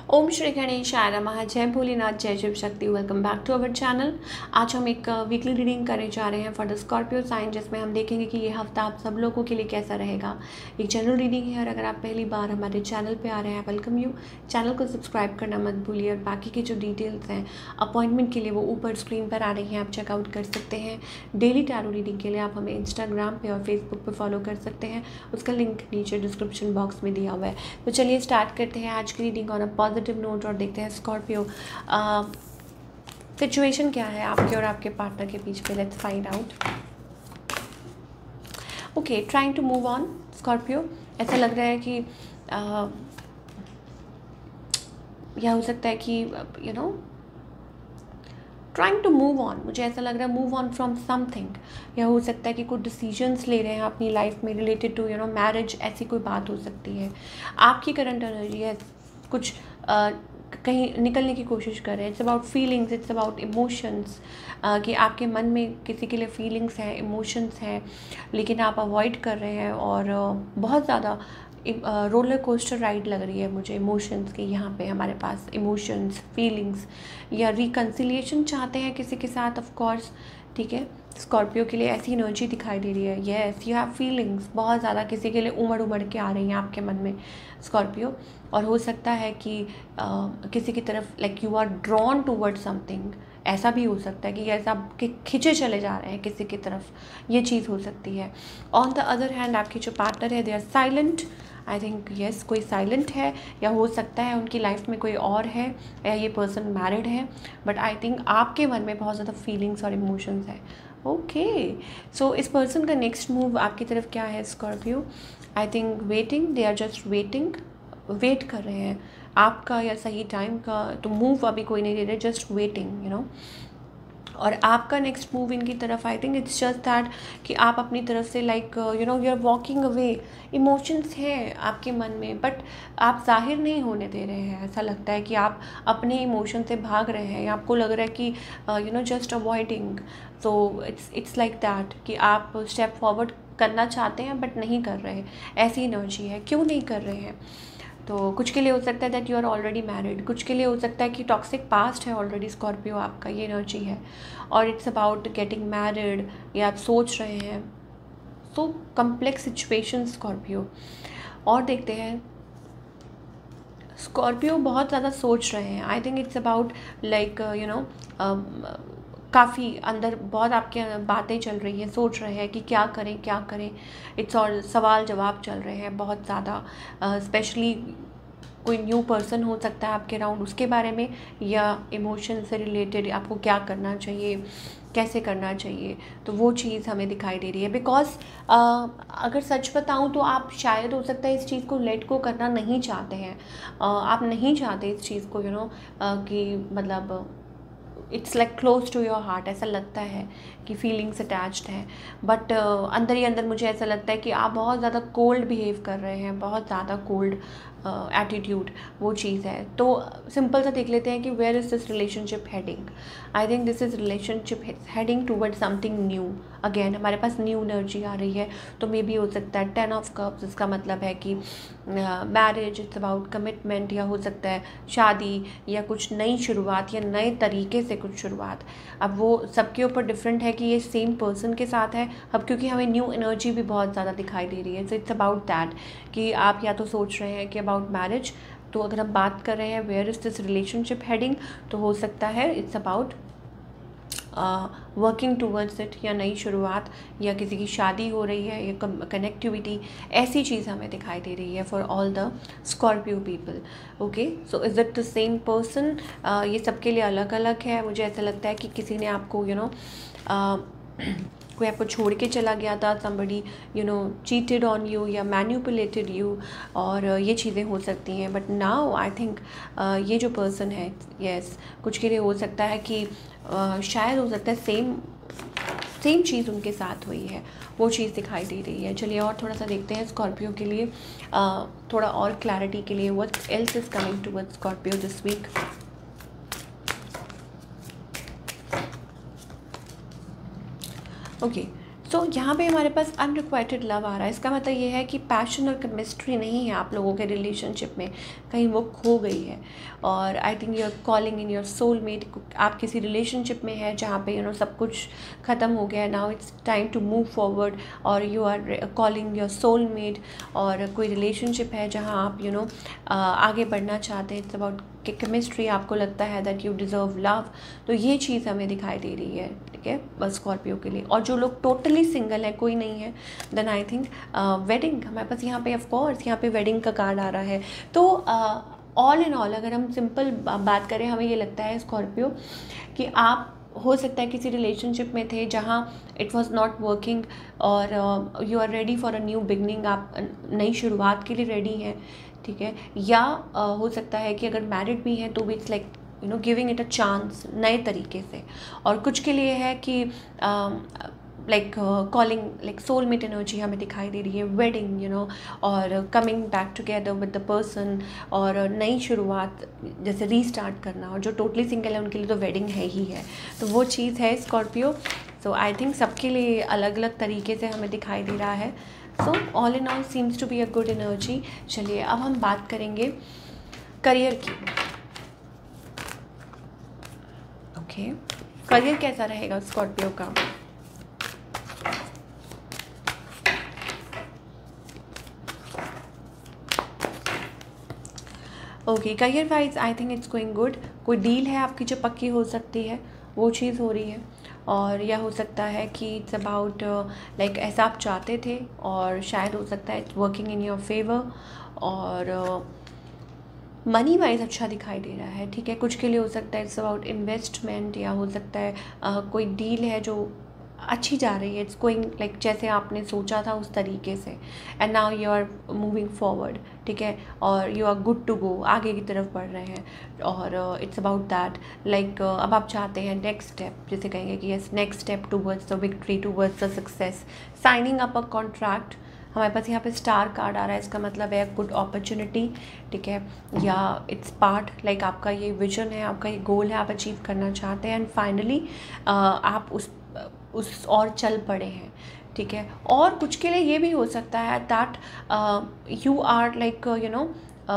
ओम श्री गणेशाय नमः। जय भोलेनाथ, जय शिव शक्ति। Welcome back to our channel. आज हम एक वीकली रीडिंग करने जा रहे हैं फॉर द स्कॉर्पियो साइन, जिसमें हम देखेंगे कि ये हफ्ता आप सब लोगों के लिए कैसा रहेगा। एक जनरल रीडिंग है और अगर आप पहली बार हमारे चैनल पे आ रहे हैं, वेलकम यू। चैनल को सब्सक्राइब करना मत भूलिए और बाकी की जो डिटेल्स हैं अपॉइंटमेंट के लिए वो ऊपर स्क्रीन पर आ रही हैं, आप चेकआउट कर सकते हैं। डेली टैरो रीडिंग के लिए आप हमें इंस्टाग्राम पर और फेसबुक पर फॉलो कर सकते हैं, उसका लिंक नीचे डिस्क्रिप्शन बॉक्स में दिया हुआ है। तो चलिए स्टार्ट करते हैं आज की reading on a positive note और देखते हैं स्कॉर्पियो सिचुएशन क्या है आपके और आपके पार्टनर के बीच में। Let's find out. Okay, trying to move on Scorpio. ऐसा लग रहा है कि यह हो सकता है कि ट्राइंग टू मूव ऑन, मुझे ऐसा लग रहा है मूव ऑन फ्रॉम समथिंग। या हो सकता है कि कुछ डिसीजंस ले रहे हैं अपनी लाइफ में रिलेटेड टू मैरिज, ऐसी कोई बात हो सकती है। आपकी करंट एनर्जी है कुछ कहीं निकलने की कोशिश कर रहे हैं। It's about feelings, it's about emotions, कि आपके मन में किसी के लिए फीलिंग्स हैं, इमोशंस हैं, लेकिन आप अवॉइड कर रहे हैं। और बहुत ज़्यादा रोलर कोस्टर राइड लग रही है मुझे इमोशंस की। यहाँ पे हमारे पास इमोशंस, फीलिंग्स या रिकन्सिलिएशन चाहते हैं किसी के साथ, ऑफ कोर्स। ठीक है, स्कॉर्पियो के लिए ऐसी एनर्जी दिखाई दे रही है। येस, यू हैव फीलिंग्स बहुत ज़्यादा किसी के लिए उमड़ उमड़ के आ रही हैं आपके मन में स्कॉर्पियो। और हो सकता है कि किसी की तरफ like you are drawn toward something, ऐसा भी हो सकता है कि ऐसा आपके खिंचे चले जा रहे हैं किसी की तरफ, ये चीज़ हो सकती है। ऑन द अदर हैंड आपके जो पार्टनर है they are silent. I think yes, कोई साइलेंट है या हो सकता है उनकी लाइफ में कोई और है या ये पर्सन मैरिड है, बट आई थिंक आपके मन में बहुत ज़्यादा फीलिंग्स और इमोशंस है। ओके, सो इस पर्सन का नेक्स्ट मूव आपकी तरफ क्या है Scorpio? I think waiting, they are just waiting, wait कर रहे हैं आपका या सही टाइम का। तो मूव अभी कोई नहीं दे रहे, जस्ट वेटिंग और आपका नेक्स्ट मूव इनकी तरफ, I think it's just that कि आप अपनी तरफ से like you are walking away. Emotions हैं आपके मन में बट आप जाहिर नहीं होने दे रहे हैं। ऐसा लगता है कि आप अपने इमोशन से भाग रहे हैं या आपको लग रहा है कि just avoiding. So it's like that कि आप स्टेप फॉरवर्ड करना चाहते हैं बट नहीं कर रहे। ऐसी एनर्जी है। क्यों नहीं कर रहे हैं? तो कुछ के लिए हो सकता है that you are already married, कुछ के लिए हो सकता है कि टॉक्सिक पास्ट है ऑलरेडी स्कॉर्पियो आपका, ये एनर्जी है। और इट्स अबाउट गेटिंग मैरिड या आप सोच रहे हैं। सो कम्प्लेक्स सिचुएशन स्कॉर्पियो। और देखते हैं स्कॉर्पियो बहुत ज़्यादा सोच रहे हैं। आई थिंक इट्स अबाउट लाइक काफ़ी अंदर बहुत आपके बातें चल रही हैं, सोच रहे हैं कि क्या करें क्या करें। इट्स और सवाल जवाब चल रहे हैं बहुत ज़्यादा। स्पेशली कोई न्यू पर्सन हो सकता है आपके अराउंड, उसके बारे में, या इमोशन से रिलेटेड आपको क्या करना चाहिए, कैसे करना चाहिए। तो वो चीज़ हमें दिखाई दे रही है। बिकॉज अगर सच बताऊं तो आप शायद हो सकता है इस चीज़ को लेट को करना नहीं चाहते हैं। आप नहीं चाहते इस चीज़ को कि मतलब it's like close to your heart. ऐसा लगता है कि फीलिंग्स अटैच्ड हैं, बट अंदर ही अंदर मुझे ऐसा लगता है कि आप बहुत ज़्यादा कोल्ड बिहेव कर रहे हैं, बहुत ज़्यादा कोल्ड एटीट्यूड, वो चीज़ है। तो सिंपल सा देख लेते हैं कि where is this relationship heading. I think this is relationship heading toward something new. Again हमारे पास न्यू एनर्जी आ रही है, तो मे बी हो सकता है 10 ऑफ कप्स। इसका मतलब है कि मैरिज, इट्स अबाउट कमिटमेंट, या हो सकता है शादी या कुछ नई शुरुआत या नए तरीके से कुछ शुरुआत। अब वो सबके ऊपर डिफरेंट है कि ये सेम पर्सन के साथ है अब, क्योंकि हमें न्यू एनर्जी भी बहुत ज़्यादा दिखाई दे रही है। सो इट्स अबाउट दैट कि आप या तो सोच रहे हैं कि अबाउट मैरिज, तो अगर हम बात कर रहे हैं where is this relationship heading, तो हो सकता है it's about working towards it, या नई शुरुआत, या किसी की शादी हो रही है, या कनेक्टिविटी, ऐसी चीज़ हमें दिखाई दे रही है for all the Scorpio people. Okay, so is it the same person? ये सबके लिए अलग अलग है। मुझे ऐसा लगता है कि किसी ने आपको कोई आपको छोड़ के चला गया था, somebody चीटेड ऑन यू या मैन्युपुलेटेड यू, और ये चीज़ें हो सकती हैं। बट नाउ आई थिंक ये जो पर्सन है, यस, कुछ के लिए हो सकता है कि शायद हो सकता है सेम चीज़ उनके साथ हुई है, वो चीज़ दिखाई दे रही है। चलिए और थोड़ा सा देखते हैं स्कॉर्पियो के लिए, थोड़ा और क्लैरिटी के लिए। What else is coming towards Scorpio this week? Okay, so यहाँ पे हमारे पास अनरिक्वाइटेड लव आ रहा है। इसका मतलब ये है कि पैशन और केमिस्ट्री नहीं है आप लोगों के रिलेशनशिप में, कहीं वो खो गई है। और I think you are calling in your soulmate. आप किसी रिलेशनशिप में है जहाँ पे सब कुछ ख़त्म हो गया है, now it's time to move forward, और you are calling your soulmate. और कोई रिलेशनशिप है जहाँ आप आगे बढ़ना चाहते हैं, इट्स अबाउट केमिस्ट्री, आपको लगता है दैट यू डिज़र्व लव। तो ये चीज़ हमें दिखाई दे रही है, ठीक है, बस स्कॉर्पियो के लिए। और जो लोग टोटली सिंगल है, कोई नहीं है, देन आई थिंक वेडिंग हमारे पास यहाँ पे, ऑफ कोर्स यहाँ पे वेडिंग का कार्ड आ रहा है। तो ऑल इन ऑल अगर हम सिंपल बात करें, हमें ये लगता है स्कॉर्पियो कि आप हो सकता है किसी रिलेशनशिप में थे जहाँ इट वॉज नॉट वर्किंग, और you are ready for a new beginning, आप नई शुरुआत के लिए रेडी हैं, ठीक है। या हो सकता है कि अगर मैरिड भी हैं तो भी it's like giving it a chance नए तरीके से। और कुछ के लिए है कि like calling, like soulmate energy हमें दिखाई दे रही है, वेडिंग और coming back together with the person, और नई शुरुआत जैसे रीस्टार्ट करना। और जो टोटली सिंगल है उनके लिए तो वेडिंग है ही है, तो वो चीज़ है स्कॉर्पियो। सो आई थिंक सबके लिए अलग अलग तरीके से हमें दिखाई दे रहा है। So all in all seems to be a good energy. चलिए अब हम बात करेंगे करियर की। ओके, करियर कैसा रहेगा स्कॉर्पियो का? Okay, career wise I think it's going good. कोई डील है आपकी जो पक्की हो सकती है, वो चीज़ हो रही है। और यह हो सकता है कि इट्स अबाउट लाइक ऐसा आप चाहते थे, और शायद हो सकता है it's working in your favour. और मनी वाइज अच्छा दिखाई दे रहा है, ठीक है। कुछ के लिए हो सकता है इट्स अबाउट इन्वेस्टमेंट, या हो सकता है कोई डील है जो अच्छी जा रही है, इट्स गोइंग लाइक जैसे आपने सोचा था उस तरीके से, and now you are moving forward, ठीक है। और you are good to go, आगे की तरफ बढ़ रहे हैं। और इट्स अबाउट दैट लाइक अब आप चाहते हैं नेक्स्ट स्टेप, जैसे कहेंगे कि yes next step towards the victory, towards the success, signing up a contract. हमारे पास यहाँ पे स्टार कार्ड आ रहा है, इसका मतलब है गुड अपॉर्चुनिटी, ठीक है। या इट्स पार्ट लाइक आपका ये विजन है, आपका ये गोल है, आप अचीव करना चाहते हैं, एंड फाइनली आप उस और चल पड़े हैं, ठीक है। और कुछ के लिए ये भी हो सकता है that you are like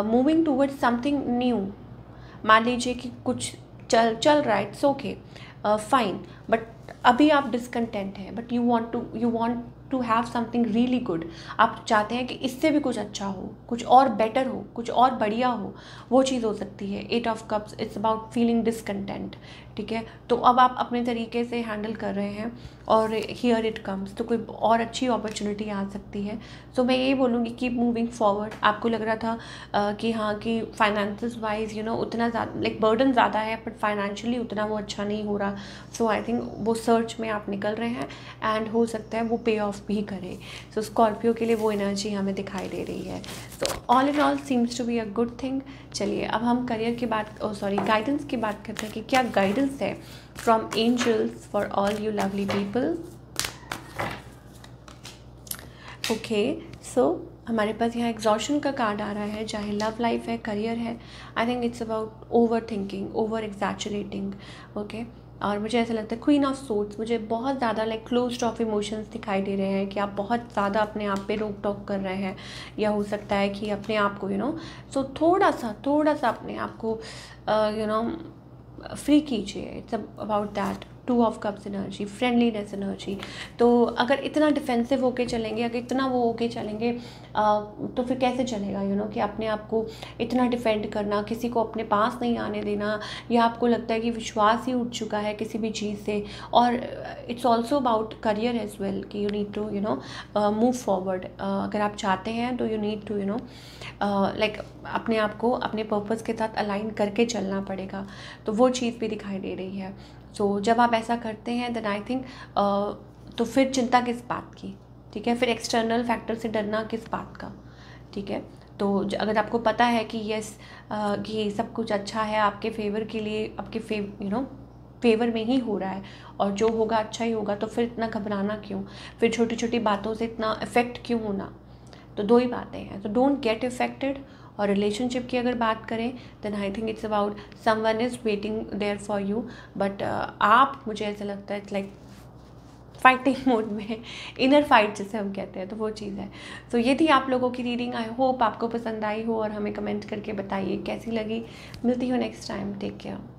moving towards something new. मान लीजिए कि कुछ चल रहा है, इट्स ओके फाइन, बट अभी आप डिसकंटेंट हैं, but you want to have something really good. आप चाहते हैं कि इससे भी कुछ अच्छा हो, कुछ और बेटर हो, कुछ और बढ़िया हो, वो चीज़ हो सकती है। 8 of cups, it's about feeling discontent, ठीक है। तो अब आप अपने तरीके से हैंडल कर रहे हैं, और हियर इट कम्स, तो कोई और अच्छी अपॉर्चुनिटी आ सकती है। सो मैं यही बोलूँगी कीप मूविंग फॉरवर्ड। आपको लग रहा था कि हाँ कि फाइनेंसिस वाइज उतना ज़्यादा लाइक बर्डन ज़्यादा है, बट फाइनेंशियली उतना वो अच्छा नहीं हो रहा। सो आई थिंक वो सर्च में आप निकल रहे हैं, एंड हो सकता है वो पे ऑफ भी करे। सो स्कॉर्पियो के लिए वो एनर्जी हमें दिखाई दे रही है। So all in all seems to be a good thing. चलिए अब हम करियर की बात, गाइडेंस की बात करते हैं कि क्या गाइडेंस है from angels for all you lovely people. Okay, so हमारे पास यहाँ एग्जॉशन का कार्ड आ रहा है, चाहे लव लाइफ है, करियर है। I think it's about overthinking, over exaggerating, okay. और मुझे ऐसा लगता है क्वीन ऑफ सोर्ड्स, मुझे बहुत ज़्यादा लाइक क्लोज्ड ऑफ इमोशंस दिखाई दे रहे हैं कि आप बहुत ज़्यादा अपने आप पे रोक टोक कर रहे हैं। या हो सकता है कि अपने आप को सो थोड़ा सा अपने आप को फ्री कीजिए। It's about that. 2 of cups energy, friendliness energy. तो अगर इतना डिफेंसिव होके चलेंगे, अगर इतना वो होके चलेंगे तो फिर कैसे चलेगा कि अपने आप को इतना डिफेंड करना, किसी को अपने पास नहीं आने देना, या आपको लगता है कि विश्वास ही उठ चुका है किसी भी चीज़ से। और it's also about career as well कि you need to move forward. अगर आप चाहते हैं तो यू नीड टू लाइक अपने आप को अपने पर्पज़ के साथ अलाइन करके चलना पड़ेगा। तो वो चीज़ भी दिखाई दे रही है। सो जब आप ऐसा करते हैं देन आई थिंक तो फिर चिंता किस बात की, ठीक है। फिर एक्सटर्नल फैक्टर से डरना किस बात का, ठीक है। तो अगर आपको पता है कि यस कि सब कुछ अच्छा है आपके फेवर के लिए, आपके फेवर में ही हो रहा है, और जो होगा अच्छा ही होगा, तो फिर इतना घबराना क्यों, फिर छोटी छोटी बातों से इतना इफ़ेक्ट क्यों होना। तो 2 ही बातें हैं, तो डोंट गेट इफेक्टेड। और रिलेशनशिप की अगर बात करें then I think it's about someone is waiting there for you, but आप, मुझे ऐसा लगता है इट्स लाइक फाइटिंग मोड में, इनर फाइट जिसे हम कहते हैं, तो वो चीज़ है। तो ये थी आप लोगों की रीडिंग। आई होप आपको पसंद आई हो और हमें कमेंट करके बताइए कैसी लगी। मिलती हूँ नेक्स्ट टाइम। Take care.